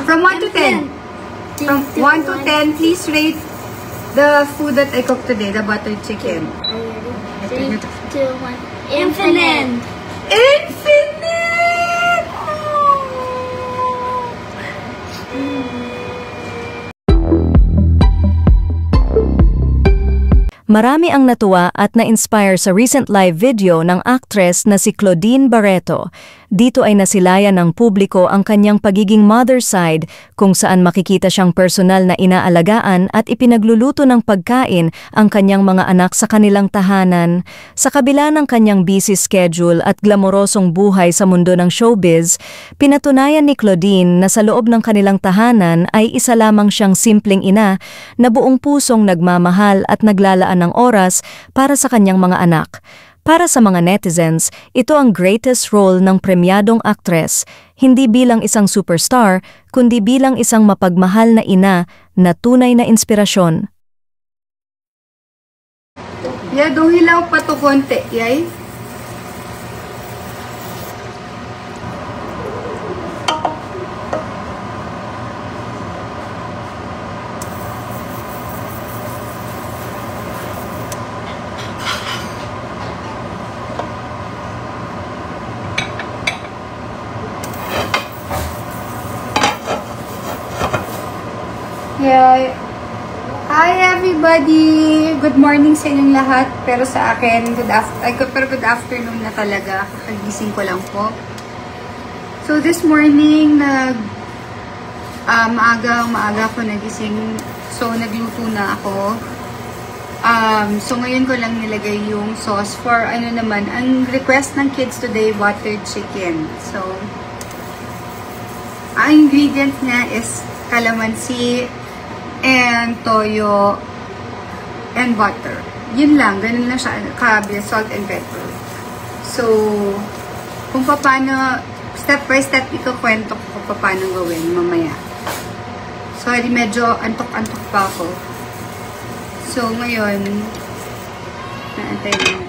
From 1 to 10. From 1 to 10, please rate the food that I cooked today, the buttered chicken. 3, 2, 1. Infinite! Infinite! Marami ang natuwa at na-inspire sa recent live video ng actress na si Claudine Barreto. Dito ay nasilayan ng publiko ang kanyang pagiging mother side kung saan makikita siyang personal na inaalagaan at ipinagluluto ng pagkain ang kanyang mga anak sa kanilang tahanan. Sa kabila ng kanyang busy schedule at glamorosong buhay sa mundo ng showbiz, pinatunayan ni Claudine na sa loob ng kanilang tahanan ay isa lamang siyang simpleng ina na buong pusong nagmamahal at naglalaan ng oras para sa kanyang mga anak. Para sa mga netizens, ito ang greatest role ng premyadong aktres, hindi bilang isang superstar, kundi bilang isang mapagmahal na ina na tunay na inspirasyon. Yeah, do hilaw pa to konti, yay? Yeah. Hi everybody! Good morning sa inyong lahat. Pero sa akin, good afternoon na talaga. Kakagising ko lang po. So this morning, maaga ko nagising. So nagluto na ako. So ngayon ko lang nilagay yung sauce for naman. Ang request ng kids today, buttered chicken. So, ang ingredients niya is calamansi, and toyo, and butter. Yun lang. Ganun lang siya. Kabi, salt and pepper. So, kung paano, step by step, ikukwento ko kung paano gawin mamaya. Sorry, medyo antok-antok pa ako. So, ngayon, naantay na.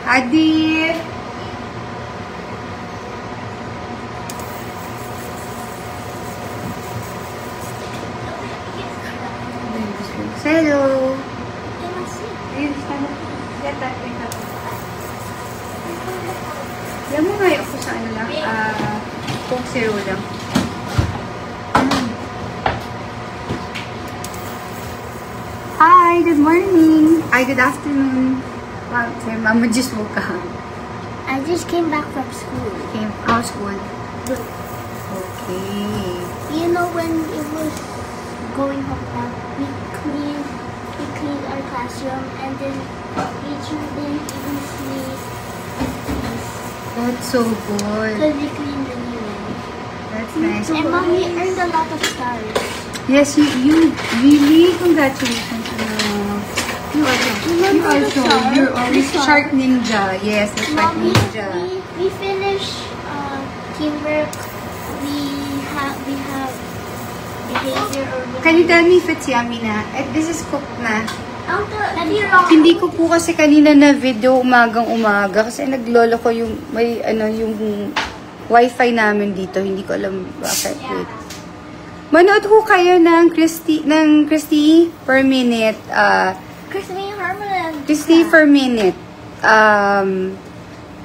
Adi! Hello! Alam mo nga ako sa lang, Coke Zero lang. Hi! Good morning! Good afternoon! Wow, Mama just woke up. I just came back from school. How school? Good. Okay. You know when it was going home now, we cleaned our classroom, and then teacher didn't even see us. That's so good. Because we cleaned the new one. That's nice. And Mommy earned a lot of stars. Yes, you really, congratulations. You also, you're always Shark Ninja. Yes, the Shark Mommy, Ninja. we finished teamwork. We have behavior or Can you tell me if it's yummy na? This is cooked na. Hindi ko po kasi kanina na video umagang-umaga kasi naglolo ko yung may yung wifi namin dito. Hindi ko alam bakit. Wait. Manood ho kayo ng Christy per minute. Christy per minute.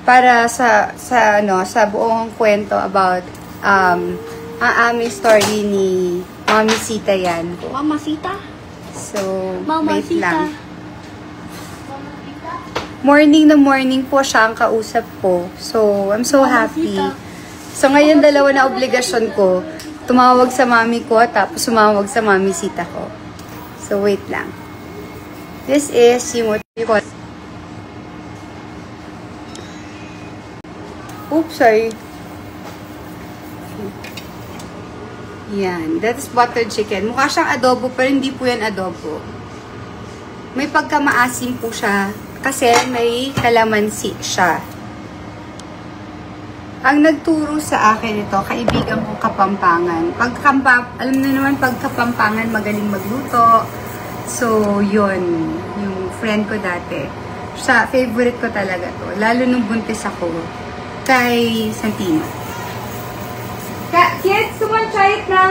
Para sa buong kwento about ang aming story ni Mami Sita yan. Mama Sita? So, Mama wait Sita. lang. Morning na morning po siya ang kausap ko. So, I'm so happy. Sita. So, ngayon dalawa na obligasyon ko. Tumawag sa mami ko, tapos sumawag sa Mami Sita ko. So, wait lang. This is yung oops, sorry. Yan. That's buttered chicken. Mukha siyang adobo, pero hindi po yan adobo. May pagkamaasim po siya kasi may kalamansi siya. Ang nagturo sa akin ito, kaibigan kong Kapampangan. Alam na naman, pag Kapampangan, magaling magluto. So, yun. Yung friend ko dati. Siya, favorite ko talaga to. Lalo nung buntis ako kay Santino. Kids, come on, try it na.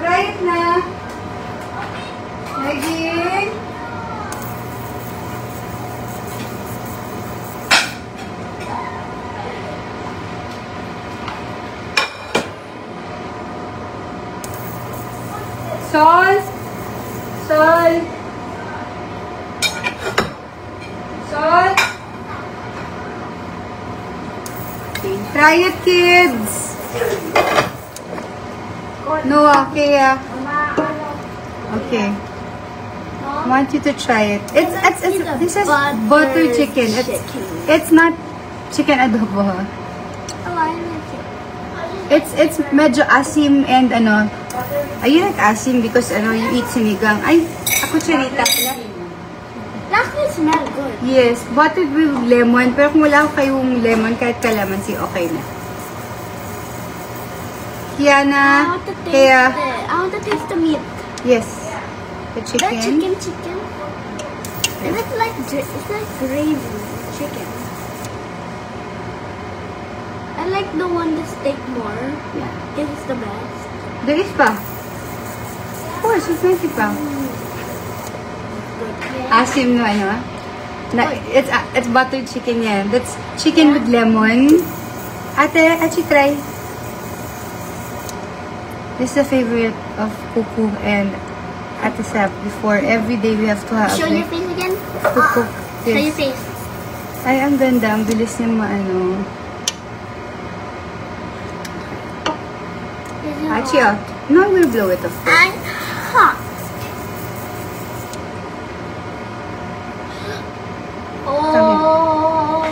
Try it na. Maging. Salt. Salt. Salt. Okay. Try it, kids. No, okay. Okay. I want you to try it. This is butter chicken. It's not chicken adobo. Oh, I like it. It's medyo asim and ano. You like asim because ano, you eat sinigang. Ay, ako charita pala. That will smell good. Yes, buttered with lemon. Pero kung wala kayong lemon, kahit kalamansi, okay na. Kiana, I want to taste kaya, it. I want to taste the meat. yes, the The chicken. chicken. It's like gravy chicken. I like the one that steak more. Yeah. It's the best. There is pa. Of course, it's nice pa. Asim no ano. It's buttered chicken yan. That's chicken with lemon. Ate try. This is a favorite of Kuku and Ate Sap. Before, every day we have to have Show your like, face again. Kuku. Show your Yes. face. Ay, ang ganda. Ang bilis niya maano. Is it Actually, hot? no, I will blow it off. And hot. Oh.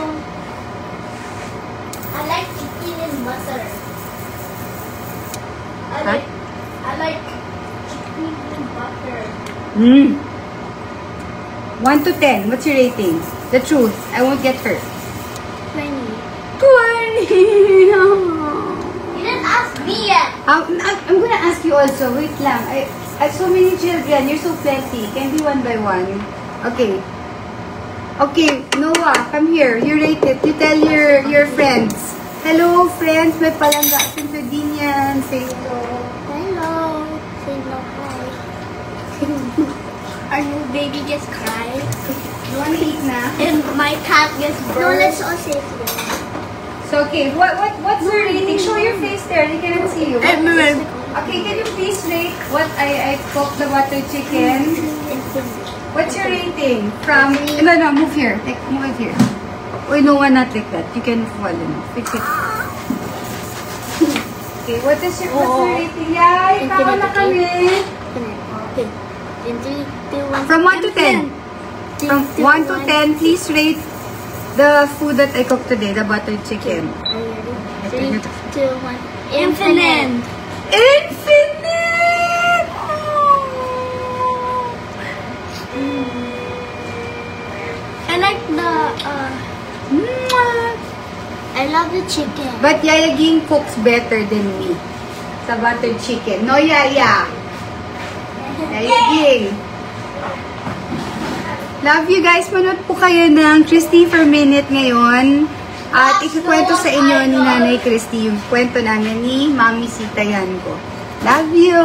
I like chicken and butter. Huh? I like chicken and butter. 1 to 10. What's your rating? The truth. I won't get hurt. 20. 20! You didn't ask me yet. I'm gonna ask you also. Wait lang. I have so many children. You're so plenty. Can be one by one. Okay. Okay, Noah, come here. You rate it. You tell your friends. Hello, friends. May palangga atin sa din yan. Say hello. Hello. Say no hi. Our new baby just cried. You wanna eat na? And my cat gets burned. No, let's all say it together. So, okay. What's your rating? Show your face there. They cannot see you. Okay, can you please rate what I cooked the butter chicken? What's your rating? From... No, move here. Move it here. Oh, no, not like that. You can fall in. Fix it. Okay, what's your rating? Yay! Tawa na kami! Okay. In 3, 2, 1. From 1 to 10. From 1 to 10, please rate the food that I cooked today, the buttered chicken. Are you ready? 3, 2, 1. Infinite! Infinite! I like the, I love the chicken. But Yaya Ging cooks better than me sa buttered chicken. No, Yaya? Yaya Ging. Love you guys. Manood po kayo ng Christy for Minute ngayon. At ikikwento sa inyo ni Nanay Christy yung kwento namin ni Mami Sita Yan ko. Love you!